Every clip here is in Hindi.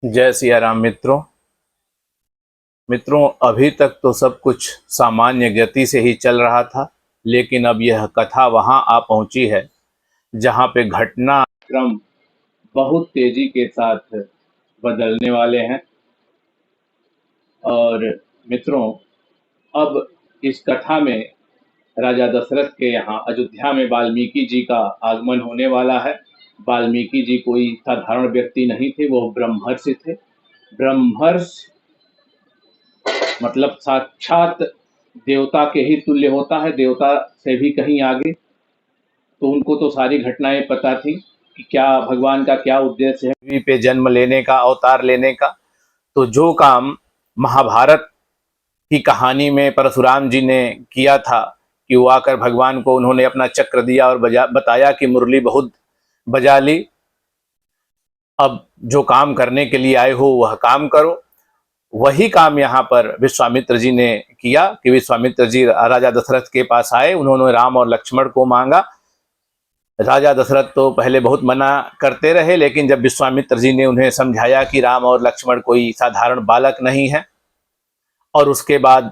जय सिया राम मित्रों। अभी तक तो सब कुछ सामान्य गति से ही चल रहा था, लेकिन अब यह कथा वहां आ पहुंची है जहां पे घटनाक्रम बहुत तेजी के साथ बदलने वाले हैं। और मित्रों, अब इस कथा में राजा दशरथ के यहाँ अयोध्या में वाल्मीकि जी का आगमन होने वाला है। वाल्मीकि जी कोई साधारण व्यक्ति नहीं थे, वो ब्रह्मर्षि थे। ब्रह्मर्षि मतलब साक्षात देवता के ही तुल्य होता है, देवता से भी कहीं आगे। तो उनको तो सारी घटनाएं पता थी कि क्या भगवान का क्या उद्देश्य है पृथ्वी पे जन्म लेने का, अवतार लेने का। तो जो काम महाभारत की कहानी में परशुराम जी ने किया था कि वो आकर भगवान को उन्होंने अपना चक्र दिया और बताया कि मुरली बहुत बजा ली, अब जो काम करने के लिए आए हो वह काम करो। वही काम यहाँ पर विश्वामित्र जी ने किया कि विश्वामित्र जी राजा दशरथ के पास आए, उन्होंने राम और लक्ष्मण को मांगा। राजा दशरथ तो पहले बहुत मना करते रहे, लेकिन जब विश्वामित्र जी ने उन्हें समझाया कि राम और लक्ष्मण कोई साधारण बालक नहीं है, और उसके बाद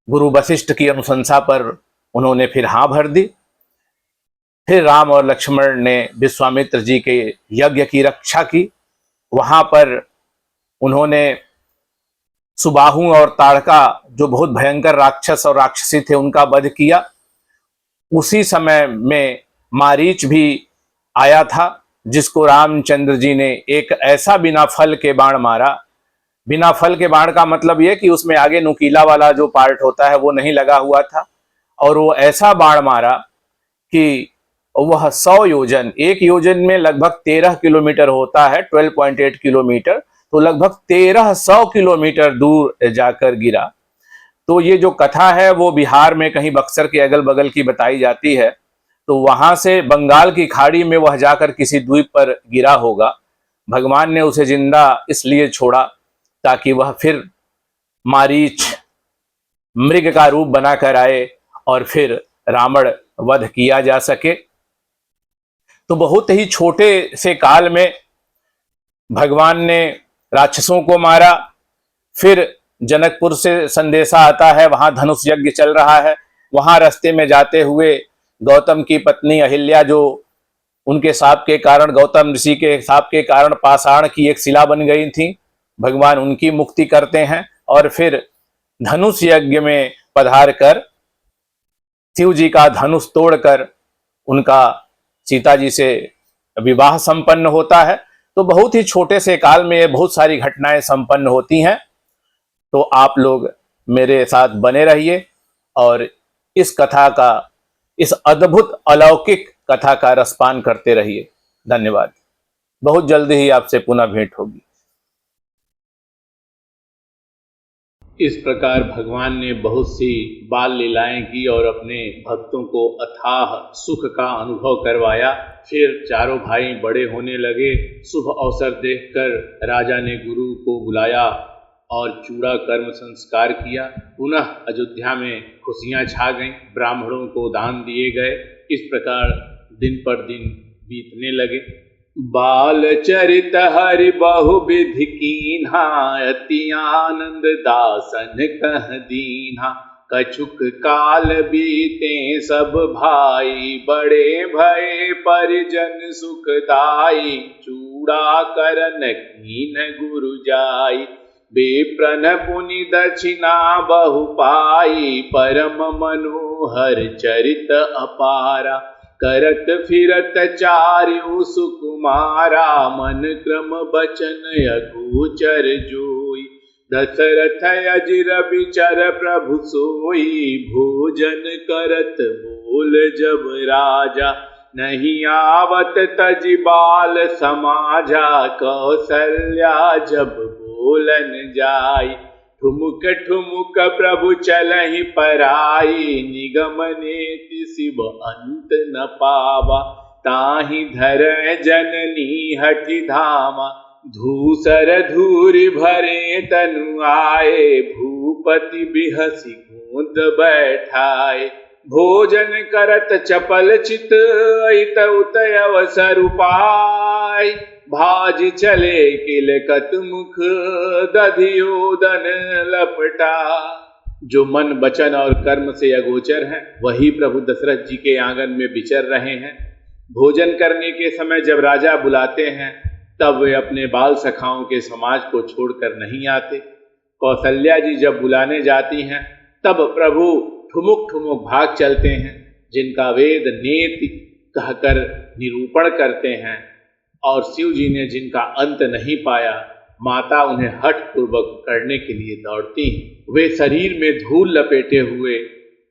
गुरु वशिष्ठ की अनुशंसा पर उन्होंने फिर हाँ भर दी। फिर राम और लक्ष्मण ने विश्वामित्र जी के यज्ञ की रक्षा की। वहां पर उन्होंने सुबाहु और ताड़का, जो बहुत भयंकर राक्षस और राक्षसी थे, उनका वध किया। उसी समय में मारीच भी आया था, जिसको रामचंद्र जी ने एक ऐसा बिना फल के बाण मारा। बिना फल के बाण का मतलब यह कि उसमें आगे नुकीला वाला जो पार्ट होता है वो नहीं लगा हुआ था, और वो ऐसा बाण मारा कि वह 100 योजन, एक योजन में लगभग 13 किलोमीटर होता है, 12.8 किलोमीटर, तो लगभग 1300 किलोमीटर दूर जाकर गिरा। तो ये जो कथा है वो बिहार में कहीं बक्सर के अगल बगल की बताई जाती है। तो वहां से बंगाल की खाड़ी में वह जाकर किसी द्वीप पर गिरा होगा। भगवान ने उसे जिंदा इसलिए छोड़ा ताकि वह फिर मारीच मृग का रूप बनाकर आए और फिर रावण वध किया जा सके। तो बहुत ही छोटे से काल में भगवान ने राक्षसों को मारा। फिर जनकपुर से संदेशा आता है, वहां धनुष यज्ञ चल रहा है। वहां रास्ते में जाते हुए गौतम की पत्नी अहिल्या, जो उनके शाप के कारण, गौतम ऋषि के शाप के कारण पाषाण की एक शिला बन गई थी, भगवान उनकी मुक्ति करते हैं। और फिर धनुष यज्ञ में पधार कर शिव जी का धनुष तोड़कर उनका सीता जी से विवाह संपन्न होता है। तो बहुत ही छोटे से काल में बहुत सारी घटनाएं संपन्न होती हैं। तो आप लोग मेरे साथ बने रहिए और इस कथा का, इस अद्भुत अलौकिक कथा का रसपान करते रहिए। धन्यवाद। बहुत जल्दी ही आपसे पुनः भेंट होगी। इस प्रकार भगवान ने बहुत सी बाल लीलाएं की और अपने भक्तों को अथाह सुख का अनुभव करवाया। फिर चारों भाई बड़े होने लगे। शुभ अवसर देखकर राजा ने गुरु को बुलाया और चूड़ा कर्म संस्कार किया। पुनः अयोध्या में खुशियां छा गईं, ब्राह्मणों को दान दिए गए। इस प्रकार दिन पर दिन बीतने लगे। बाल चरित हरि बहुविधि कीन्हा, अति आनंद दासन कह दीन्हा। कछुक काल बीते सब भाई, बड़े भय परिजन सुखदाई। चूड़ा करन कीन गुरु जाई, बेप्रन पुनि दक्षिणा बहु पाई। परम मनोहर चरित अपारा, करत फिरत चार्यु सुकुमारा। मन क्रम बचन अगोचर जोई, दशरथ अजिर विचर प्रभु सोई। भोजन करत बोल जब राजा, नहीं आवत तज बाल समाजा। कौशल्या जब बोलन जाई, ठुमुक ठुमुक प्रभु चलहि पराई। निगम नेति शिव अंत न पावा, ताहि धर जननी हठि धामा। धूसर धूरि भरे तनु आए, भूपति बिहसि गोद बैठाए। भोजन करत चपल चित, अइत उत अवसर पाय। भाज चले किलकत मुख दधियोदन लपटा। जो मन वचन और कर्म से अगोचर हैं वही प्रभु दशरथ जी के आंगन में विचर रहे हैं। भोजन करने के समय जब राजा बुलाते हैं तब वे अपने बाल सखाओं के समाज को छोड़कर नहीं आते। कौशल्या जी जब बुलाने जाती हैं तब प्रभु ठुमुक ठुमुक भाग चलते हैं। जिनका वेद नेति कहकर निरूपण करते हैं और शिव जी ने जिनका अंत नहीं पाया, माता उन्हें हठ पूर्वक करने के लिए दौड़ती हैं। वे शरीर में धूल लपेटे हुए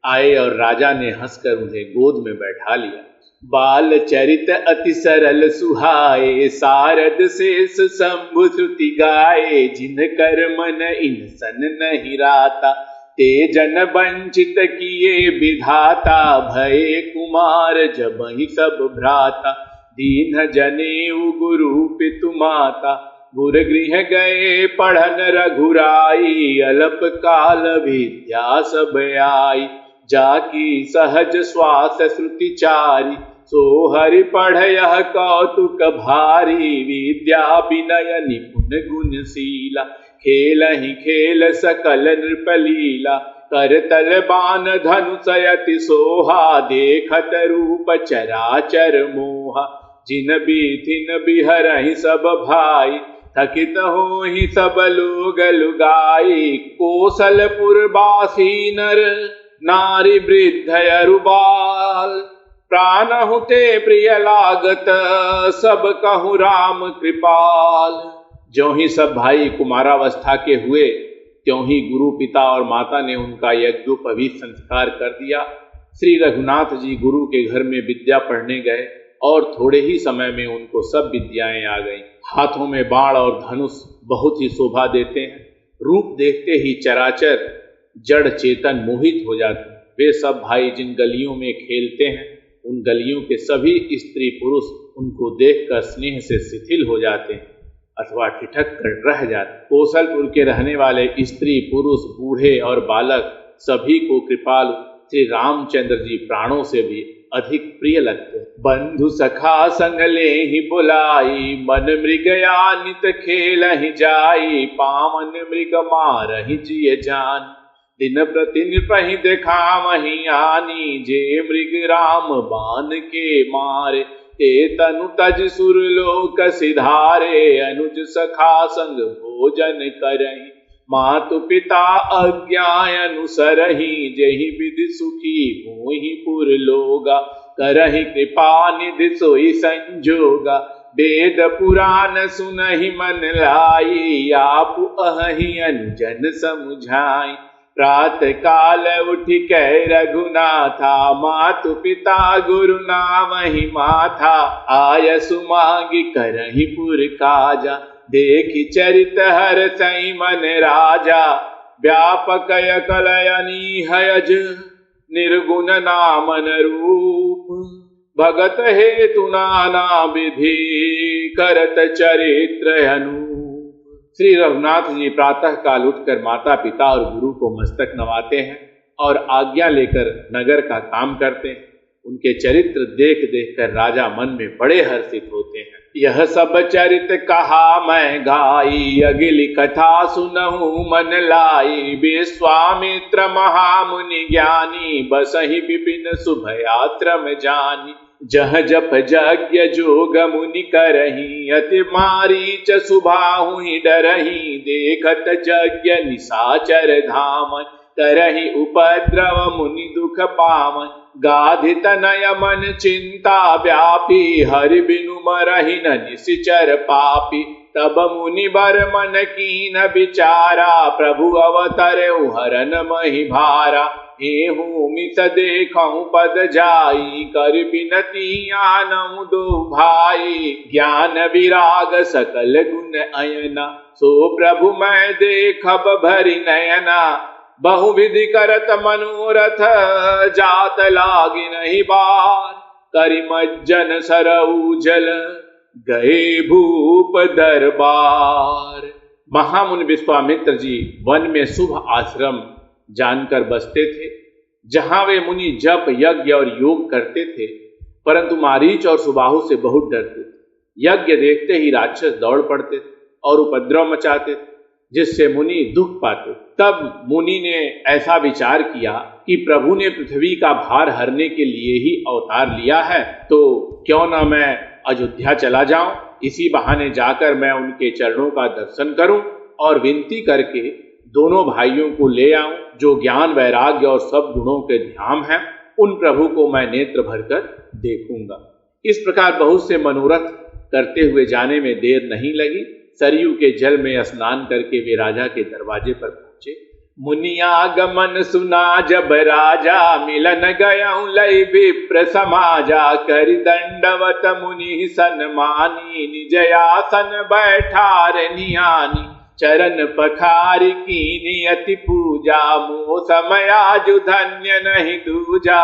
आए और राजा ने हंसकर उन्हें गोद में बैठा लिया। बाल चरित अति सरल सुहाए, सारद शेष शंभु श्रुति गाए। जिन कर मन इंसन नहीं राता, ते जन वंचित किए विधाता। भये कुमार जब ही सब भ्राता, दीन जनेऊ गुरु पितु माता। गुर गृह गए पढ़न रघुराई, अल्प काल विद्या सब आई। जाकी सहज श्वास श्रुति चारी, सो हरि पढ़ यह कौतुक भारी। विद्या विनय निपुण गुणशीला, खेल ही खेल सकल नृपलीला। करतल बान धनुषयति सोहा, देखत रूप चराचर मोहा। जिन बीथिन बिहरहि सब भाई, थकित हो ही सब लोग लुगाई। कौशलपुर बासी नर नारी वृद्ध अरुबाल, प्राणहु ते प्रिय लागत सब कहु राम कृपाल। ज्यों ही सब भाई कुमारावस्था के हुए त्यों ही गुरु पिता और माता ने उनका यज्ञोपवीत संस्कार कर दिया। श्री रघुनाथ जी गुरु के घर में विद्या पढ़ने गए और थोड़े ही समय में उनको सब विद्याएं आ गईं। हाथों में बाण और धनुष बहुत ही शोभा देते हैं। रूप देखते ही चराचर जड़ चेतन मोहित हो जाते हैं। वे सब भाई जिन गलियों में खेलते हैं उन गलियों के सभी स्त्री पुरुष उनको देखकर स्नेह से शिथिल हो जाते हैं अथवा ठिठक कर रह जाते। कौशलपुर के रहने वाले स्त्री पुरुष बूढ़े और बालक सभी को कृपालु श्री रामचंद्र जी प्राणों से भी अधिक प्रिय लगते। बंधु सखा संग ले ही बुलाई, मन मृगया नित खेल ही जाई। पावन मृग मार ही जिय जान, दिन प्रति निपहि देखा मही आनी। जे मृग राम बान के मारे, ते तनु तज सुरलोक सिधारे। अनुज सखा संग भोजन करहि, मातु पिता आज्ञा अनुसरहि। जेहि विधि सुखी होहि पुर लोगा, करहि कृपा निधि सोई संजोगा। वेद पुराण सुनहि मन लाई, आपु अहि अंजन समुझाई। प्रात काल उठि कै रघुनाथा, मातु पिता गुरु नाम ही माथा। आय सुमांगी करहि पुर काजा, देखि चरित हर सई मन राजा। व्यापक कलयनी हयज, निर्गुण नामन रूप। भगत हेतु नाना विधि, करत चरित्र अनु। श्री रघुनाथ जी प्रातः काल उठकर माता पिता और गुरु को मस्तक नवाते हैं और आज्ञा लेकर नगर का काम करते हैं। उनके चरित्र देख देख कर राजा मन में बड़े हर्षित होते हैं। यह सब चरित कहा मैं गाई, अगिली कथा सुनहु मन लाई। विश्वामित्र महामुनि ज्ञानी, बसहि विपिन शुभ आश्रम जानी। जह जप यज्ञ जोग मुनि करही, अति मारीच सुबाहु डरही। देखत यज्ञ निशाचर धाम, करही उपद्रव मुनि दुख पावन। गाधित नय मन चिंता व्यापी, हरि बिनु मरहि न निशिचर पापी। तब मुनि बर मन कीन विचारा, प्रभु अवतरे हरन महि भारा। एहू मिस देखऊं पद जाई, कर बिनती आनऊ दो भाई। ज्ञान विराग सकल गुण अयना, सो प्रभु मैं देखब भरि नयना। बहुविधि करत मनोरथ, जात लागी नहीं बार। करि मज्जन सरऊ जल, गए भूप दरबार। महामुनि विश्वामित्र जी वन में शुभ आश्रम जानकर बसते थे, जहां वे मुनि जप यज्ञ और योग करते थे, परंतु मारीच और सुबाहु से बहुत डरते थे। यज्ञ देखते ही राक्षस दौड़ पड़ते थे और उपद्रव मचाते थे, जिससे मुनि दुख पाते। तब मुनि ने ऐसा विचार किया कि प्रभु ने पृथ्वी का भार हरने के लिए ही अवतार लिया है, तो क्यों ना मैं अयोध्या चला जाऊं, इसी बहाने जाकर मैं उनके चरणों का दर्शन करूं और विनती करके दोनों भाइयों को ले आऊं, जो ज्ञान वैराग्य और सब गुणों के धाम हैं, उन प्रभु को मैं नेत्र भरकर देखूंगा। इस प्रकार बहुत से मनोरथ करते हुए जाने में देर नहीं लगी। सरयू के जल में स्नान करके वे राजा के दरवाजे पर पहुंचे। मुनियागमन सुना जब राजा, मिलन गयऊं लई विप्र समाजा, कर दंडवत मुनि सन्मानी, निज आसन बैठार नियानी, चरण पखारी कीनी अति पूजा, मोह समयाजु धन्य नहीं दूजा,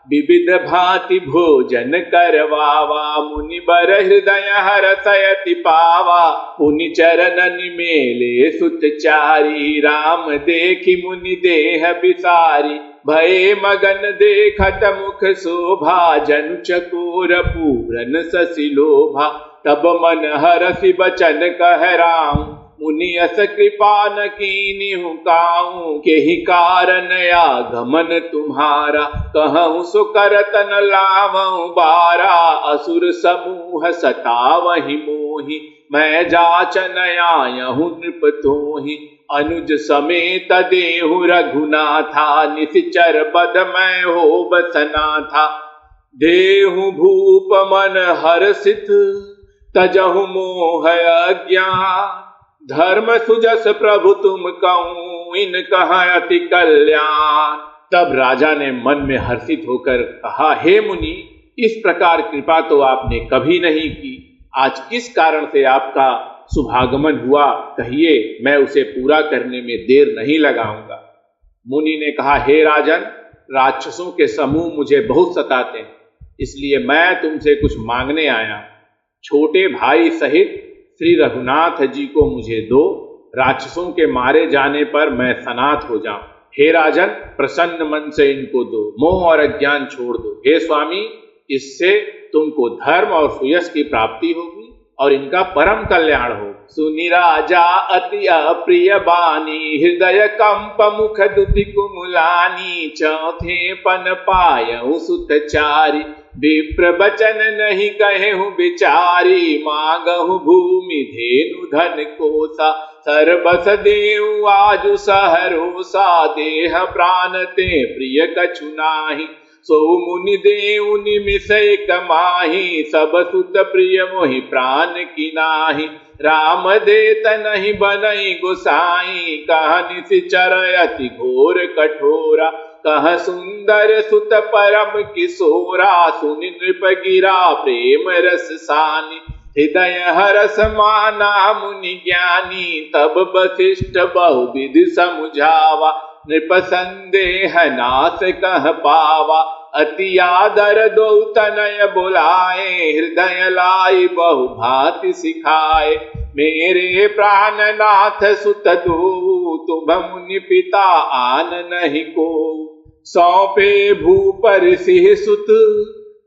विविध भांति भोजन करवावा, मुनि बर हृदय हरसयति पावा, पुनि चरणन मेले सुतचारी, राम देखि मुनि देह बिसारी, भये मगन देखत मुख शोभा, जनु चकोर पूरन शशि लोभा, तब मन हरसि बचन कह राम, मुनि अस कृपा न कीन्हु काऊं, केहि कारण आगमन तुम्हारा, कहूँ सो करतन लावऊं बारा, असुर समूह सतावहि मोहि, मैं जाचन आयहूँ नृप तोहि, अनुज समेत देहु रघुनाथा, निश्चर बद मैं हो बसना था, देहु भूप मन हर्षित, तजहु मोह अज्ञान, धर्म सुजस प्रभु तुम कहूं, इन कहा अति कल्याण। तब राजा ने मन में हर्षित होकर कहा, हे मुनि, इस प्रकार कृपा तो आपने कभी नहीं की, आज किस कारण से आपका शुभागमन हुआ, कहिए, मैं उसे पूरा करने में देर नहीं लगाऊंगा। मुनि ने कहा, हे राजन, राक्षसों के समूह मुझे बहुत सताते हैं, इसलिए मैं तुमसे कुछ मांगने आया। छोटे भाई सहित श्री रघुनाथ जी को मुझे दो, राक्षसों के मारे जाने पर मैं सनाथ हो जाऊं। हे राजन, प्रसन्न मन से इनको दो, मोह और अज्ञान छोड़ दो। हे स्वामी, इससे तुमको धर्म और सुयश की प्राप्ति होगी और इनका परम कल्याण हो। सुनि राजा अति अप्रिय बानी, हृदय कंप मुख दुति कुमुलानी, चौथे पन पायहु सुतचारी, विप्र बचन नहीं कहेहु बिचारी, मांगहु भूमि धेनु धन कोसा, सर्वस देऊ आजु सहरोसा, देह प्राण ते प्रिय कछु नाही, सो मुनि देऊ निमिषै कमाही, सब सुत प्रिय मोहि प्राण की नाही, राम देत नहीं बनई गोसाई, कह निश्चर अति घोर कठोरा, कह सुंदर सुत परम किशोरा, सुनि नृप गिरा प्रेम रस सानी, हृदय हरस माना मुनि ज्ञानी, तब वशिष्ठ बहुविधि समुझावा, नृप संदेह नाश कह पावा, अति आदर दो तनय बुलाए, हृदय लाई बहु भांति सिखाए, मेरे प्राणनाथ सुत दो, तुम मुनि पिता आन नहीं को, सौंपे भूपर सिंह सुत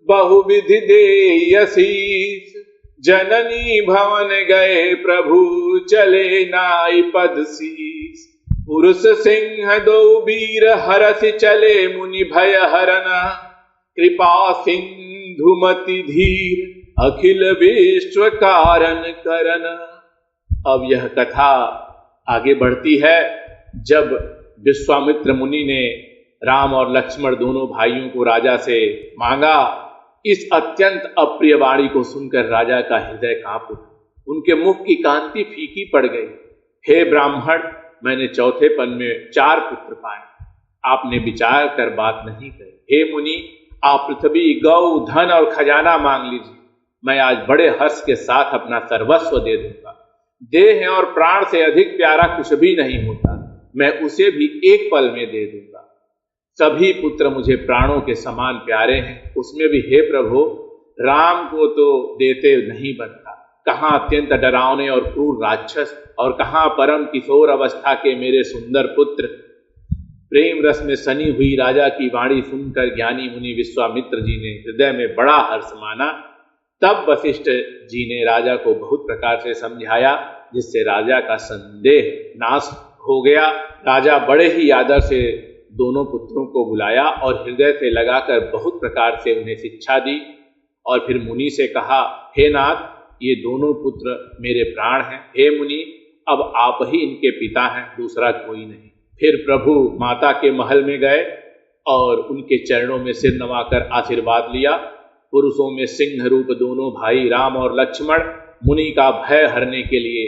बहुविधि दे आशीष, जननी भवन गए प्रभु चले नाई पद शीस, पुरुष सिंह दो वीर हरस चले मुनि भय हरना, कृपा सिंधुमति धीर अखिल विश्व कारण करन। अब यह कथा आगे बढ़ती है। जब विश्वामित्र मुनि ने राम और लक्ष्मण दोनों भाइयों को राजा से मांगा, इस अत्यंत अप्रिय वाणी को सुनकर राजा का हृदय कांप उठा, उनके मुख की कांति फीकी पड़ गई। हे ब्राह्मण, मैंने चौथे पन में 4 पुत्र पाए, आपने विचार कर बात नहीं कही। हे मुनि, आप पृथ्वी, गौ, धन और खजाना मांग लीजिए, मैं आज बड़े हर्ष के साथ अपना सर्वस्व दे दूंगा। देह और प्राण से अधिक प्यारा कुछ भी नहीं होता, मैं उसे भी एक पल में दे दूंगा। सभी पुत्र मुझे प्राणों के समान प्यारे हैं, उसमें भी हे प्रभु, राम को तो देते नहीं बनता। कहाँ अत्यंत डरावने और क्रूर राक्षस और कहाँ परम किशोर अवस्था के मेरे सुंदर पुत्र। प्रेम रस में सनी हुई राजा की वाणी सुनकर ज्ञानी मुनि विश्वामित्र जी ने हृदय में बड़ा हर्ष माना। तब वशिष्ठ जी ने राजा को बहुत प्रकार से समझाया, जिससे राजा का संदेह नाश हो गया। राजा बड़े ही आदर से दोनों पुत्रों को बुलाया और हृदय से लगाकर बहुत प्रकार से उन्हें शिक्षा दी। और फिर मुनि से कहा, हे नाथ, ये दोनों पुत्र मेरे प्राण हैं। हे मुनि, अब आप ही इनके पिता हैं, दूसरा कोई नहीं। फिर प्रभु माता के महल में गए और उनके चरणों में सिर नवाकर आशीर्वाद लिया। पुरुषों में सिंह रूप दोनों भाई राम और लक्ष्मण मुनि का भय हरने के लिए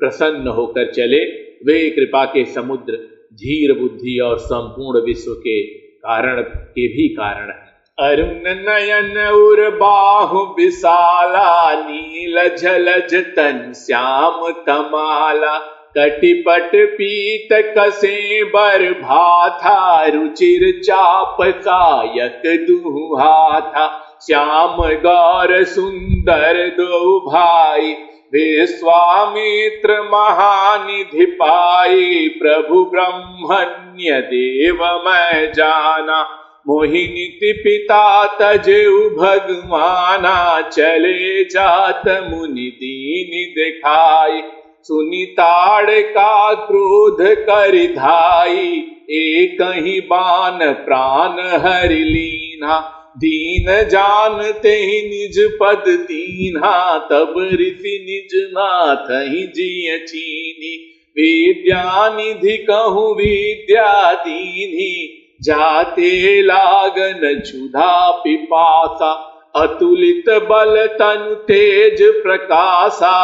प्रसन्न होकर चले। वे कृपा के समुद्र, धीर बुद्धि और संपूर्ण विश्व के कारण के भी कारण है। अरुण नयन उर बाहु विशाला, नील जलज तन श्याम कमाला, कटिपट पीत कसे बर भाथा, रुचिर चाप सायक दुहा था। श्याम गौर सुंदर दो भाई, विश्वामित्र महानिधि पाई। प्रभु ब्रह्मण्य देव मैं जाना, मोहिनीति पिता तजेउ भगवाना। चले जात मुनि दीन दिखाई, सुनि ताड़ का क्रोध कर धाई। एक ही बाण प्राण हरि लीना, दीन जानते ही निज पद दीन्हा। तब ऋषि निज नाथ ही जिय चीनी, विद्या निधि कहूँ विद्या दीन्ही। जाते लागन क्षुधा पिपासा, अतुलित बल तनु तेज प्रकाशा।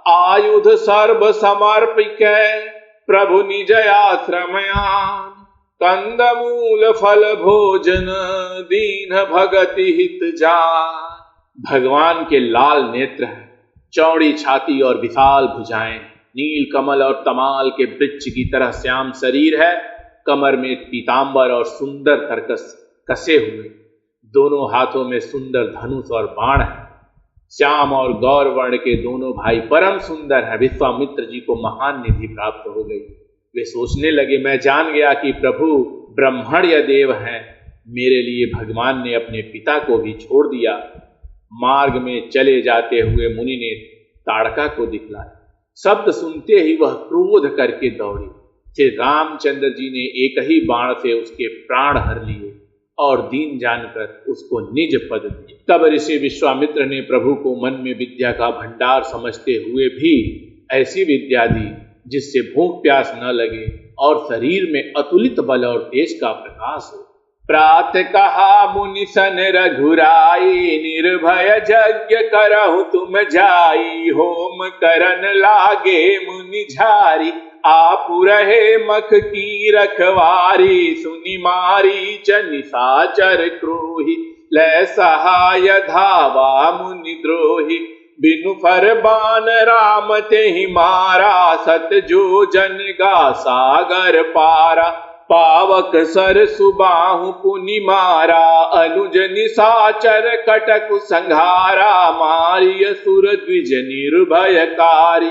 आयुध सर्व समर्पिकै प्रभु निज आश्रमयान, कंदमूल फल भोजन दीन भगति हित जान। भगवान के लाल नेत्र हैं, चौड़ी छाती और विशाल भुजाएं, नील कमल और तमाल के वृक्ष की तरह श्याम शरीर है। कमर में पीतांबर और सुंदर तरकस कसे हुए, दोनों हाथों में सुंदर धनुष और बाण है। श्याम और गौर वर्ण के दोनों भाई परम सुंदर है। विश्वामित्र जी को महान निधि प्राप्त हो गई। वे सोचने लगे, मैं जान गया कि प्रभु ब्रह्मण्य देव हैं। मेरे लिए भगवान ने अपने पिता को भी छोड़ दिया। मार्ग में चले जाते हुए मुनि ने ताड़का को दिखलाया। शब्द सुनते ही वह क्रोध करके दौड़ी। श्री रामचंद्र जी ने एक ही बाण से उसके प्राण हर लिए और दीन जानकर उसको निज पद दिए। तब ऋषि विश्वामित्र ने प्रभु को मन में विद्या का भंडार समझते हुए भी ऐसी विद्या दी जिससे भूख प्यास न लगे और शरीर में अतुलित बल और तेज का प्रकाश हो। प्रात कहा मुनि सन रघुराई, निर्भय यज्ञ करहु तुम जाई। होम करन लागे मुनि झारी, आपु रहे मख की रखवारी। सुनि मारी च निशाचर क्रोही, लै सहाय धावा मुनि द्रोही। बिनु फर बान राम तेहि मारा, सत जो जन गा सागर पारा। पावक सर सुबाहु पुनि मारा, अनुज निशाचर कटकु संघारा। मारिय सुर द्विज निर्भयकारी,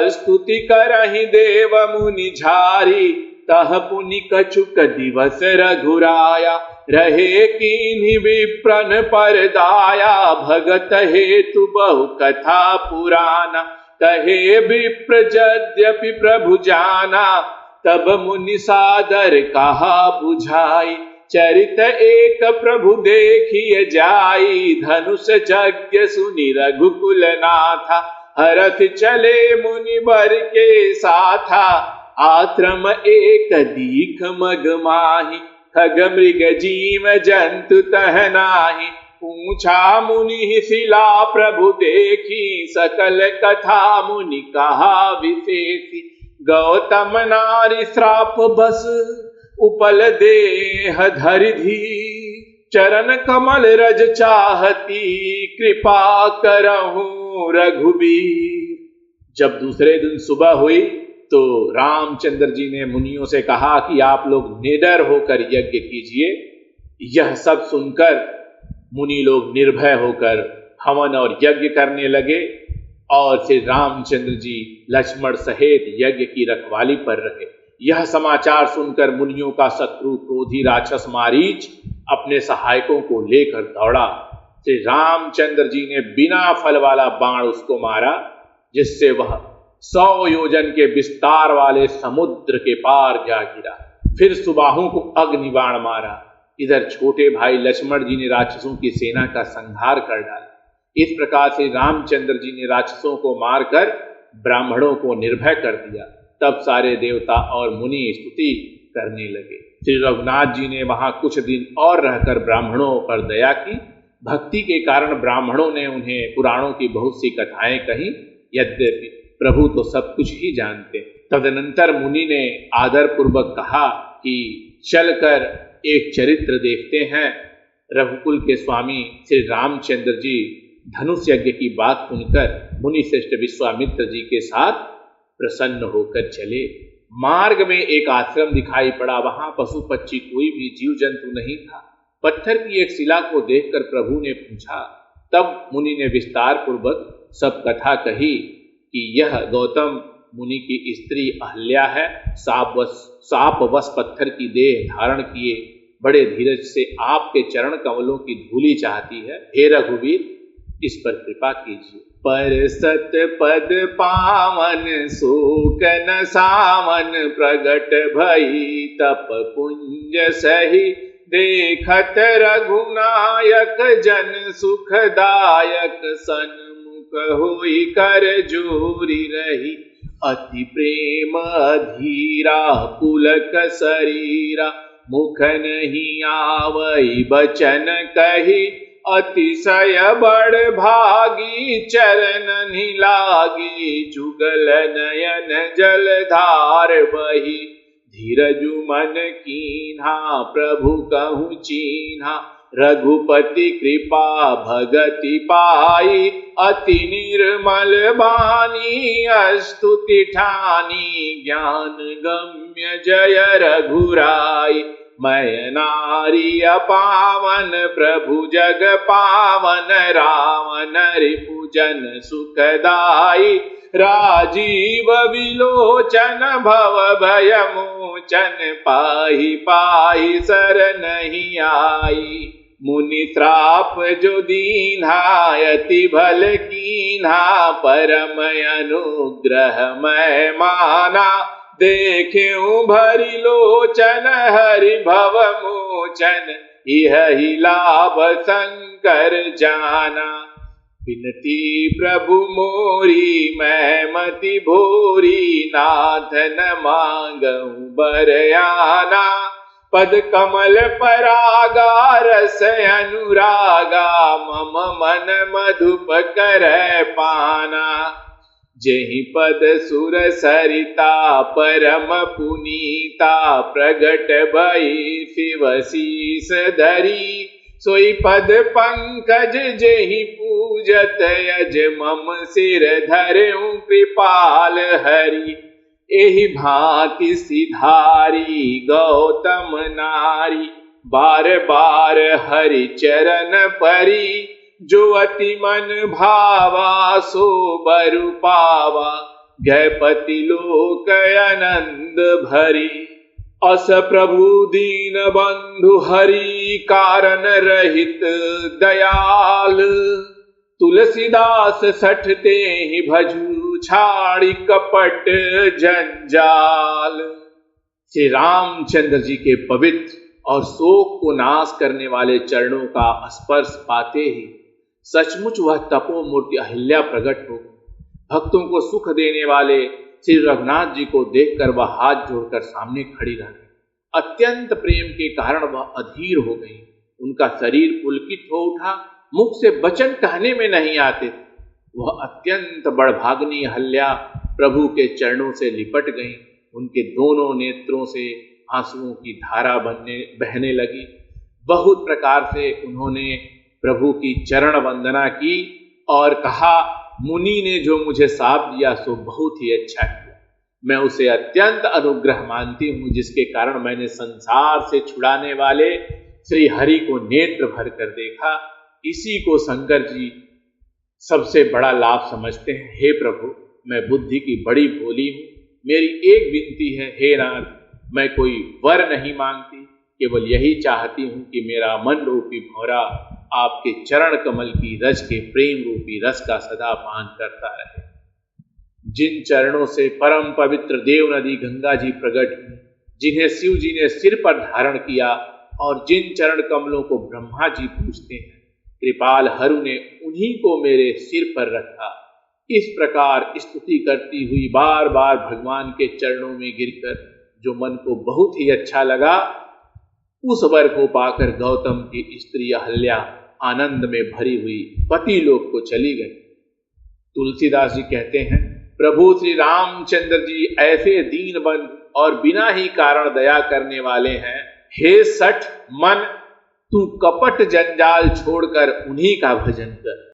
स्तुति करहि देव मुनि झारी। तह पुनि कछुक दिवस रघुराया, रहे कीन्हि विप्रन पर दाया। भगत हेतु बहु कथा पुराना, कहे विप्र यद्यपि प्रभु जाना। तब मुनि सादर कहा बुझाई, चरित एक प्रभु देखिए जाई। धनुष यज्ञ सुनि रघुकुल नाथा, हरथ चले मुनि वर के साथा। आश्रम एक दीख मग माही, खग मृग जीव जंतु तह नाही। पूछा मुनि शिला प्रभु देखी, सकल कथा मुनि कहा विशेषी। गौतम नारी श्राप बस उपल देह धरिधी, चरण कमल रज चाहती। कृपा करहूं रघुबीर। जब दूसरे दिन सुबह हुई तो रामचंद्र जी ने मुनियों से कहा कि आप लोग निडर होकर यज्ञ कीजिए। यह सब सुनकर मुनि लोग निर्भय होकर हवन और यज्ञ करने लगे और श्री रामचंद्र जी लक्ष्मण सहित यज्ञ की रखवाली पर रहे। यह समाचार सुनकर मुनियों का शत्रु क्रोधी राक्षस मारीच अपने सहायकों को लेकर दौड़ा। श्री रामचंद्र जी ने बिना फल वाला बाण उसको मारा, जिससे वह 100 योजन के विस्तार वाले समुद्र के पार जा गिरा। फिर सुबाहु को अग्नि बाण मारा। इधर छोटे भाई लक्ष्मण जी ने राक्षसों की सेना का संहार कर डाला। इस प्रकार से रामचंद्र जी ने राक्षसों को मारकर ब्राह्मणों को निर्भय कर दिया। तब सारे देवता और मुनि स्तुति करने लगे। श्री रघुनाथ जी ने वहां कुछ दिन और रहकर ब्राह्मणों पर दया की। भक्ति के कारण ब्राह्मणों ने उन्हें पुराणों की बहुत सी कथाएं कही। यद्यपि प्रभु तो सब कुछ ही जानते। तदनंतर मुनि ने आदर पूर्वक कहा कि चलकर एक चरित्र देखते हैं। रघुकुल के स्वामी श्री रामचंद्र जी धनुष यज्ञ की बात सुनकर मुनि श्रेष्ठ विश्वामित्र जी के साथ प्रसन्न होकर चले। मार्ग में एक आश्रम दिखाई पड़ा। वहां पशु पक्षी कोई भी जीव जंतु नहीं था। पत्थर की एक शिला को देखकर प्रभु ने पूछा। तब मुनि ने विस्तार पूर्वक सब कथा कही कि यह गौतम मुनि की स्त्री अहल्या है। सापवश पत्थर की देह धारण किए बड़े धीरज से आपके चरण कमलों की धूली चाहती है। हे रघुवीर, इस पर कृपा कीजिए। पर सत पद पावन शोकन सामन प्रगट भई तप पुंज सही देखत रघुनायक जन सुखदायक सन्मुख होई कर जोरी रही अति प्रेम धीरा पुलक शरीरा मुख नहीं आवई बचन कही अतिशय बड़ भागी चरण लागी जुगल नयन जलधार बही धीरजु मन कीन्हा प्रभु कहूँ चीन्हा रघुपति कृपा भगति पाई अति निर्मल बानी स्तुति ठानी ज्ञान गम्य जय रघुराई मैं नारी अपावन प्रभु जग पावन रावण रिपुजन सुखदाई राजीव विलोचन भव भय मोचन पाहि पाहि सर नहीं आई मुनि श्राप जो दीन्हायति भल कीन्हा परम अनुग्रह मैं माना देखें भरी लोचन हरि भव मोचन यह ही लाभ शंकर जाना बिनती प्रभु मोरी मैं मति भोरी नाथ न मांगऊं बरयाना पद कमल परागा रस अनुरागा मम मन मधुप कर पाना जेहि पद सुर सरिता परम पुनीता प्रगट भई शिव शीस धरी सोई पद पंकज जेहि पूजत यज मम सिर धरऊं कृपाल हरि एहि भांति सिधारी गौतम नारी बार बार हरि चरण परी जो अति मन भावा सो बरु पावा गयपति लोक आनंद भरी अस प्रभु दीन बंधु हरि कारण रहित दयाल तुलसीदास सठते ही भजू छाड़ी कपट जंजाल। श्री रामचंद्र जी के पवित्र और शोक को नाश करने वाले चरणों का स्पर्श पाते ही सचमुच वह तपोमूर्ति अहिल्या प्रकट हो गई। भक्तों को सुख देने वाले श्री रघुनाथ जी को देखकर वह हाथ जोड़कर सामने खड़ी रह गई। अत्यंत प्रेम के कारण वह अधीर हो गई। उनका शरीर पुलकित हो उठा। मुख से वचन कहने में नहीं आते थे। वह अत्यंत बड़भाग्नी अहिल्या प्रभु के चरणों से लिपट गई। उनके दोनों नेत्रों से आंसुओं की धारा बहने लगी। बहुत प्रकार से उन्होंने प्रभु की चरण वंदना की और कहा, मुनि ने जो मुझे शाप दिया सो बहुत ही अच्छा किया। मैं उसे अत्यंत अनुग्रह मानती हूँ जिसके कारण मैंने संसार से छुड़ाने वाले श्री हरि को नेत्र भर कर देखा। इसी को शंकर जी सबसे बड़ा लाभ समझते हैं। हे प्रभु, मैं बुद्धि की बड़ी भोली हूँ। मेरी एक विनती है, हे नाथ, मैं कोई वर नहीं मांगती, केवल यही चाहती हूँ कि मेरा मन रूपी भौरा आपके चरण कमल की रज के प्रेम रूपी रस का सदा पान करता रहे। जिन चरणों से परम पवित्र देव नदी गंगा जी प्रकट हुई, जिन्हें शिव जी ने सिर पर धारण किया और जिन चरण कमलों को ब्रह्मा जी पूजते हैं, कृपाल हरु ने उन्हीं को मेरे सिर पर रखा। इस प्रकार स्तुति करती हुई बार बार भगवान के चरणों में गिरकर जो मन को बहुत ही अच्छा लगा, उस वर को पाकर गौतम की स्त्री अहल्या आनंद में भरी हुई पति लोक को चली गई। तुलसीदास जी कहते हैं, प्रभु श्री रामचंद्र जी ऐसे दीन बंधु और बिना ही कारण दया करने वाले हैं। हे सठ मन, तू कपट जंजाल छोड़कर उन्हीं का भजन कर।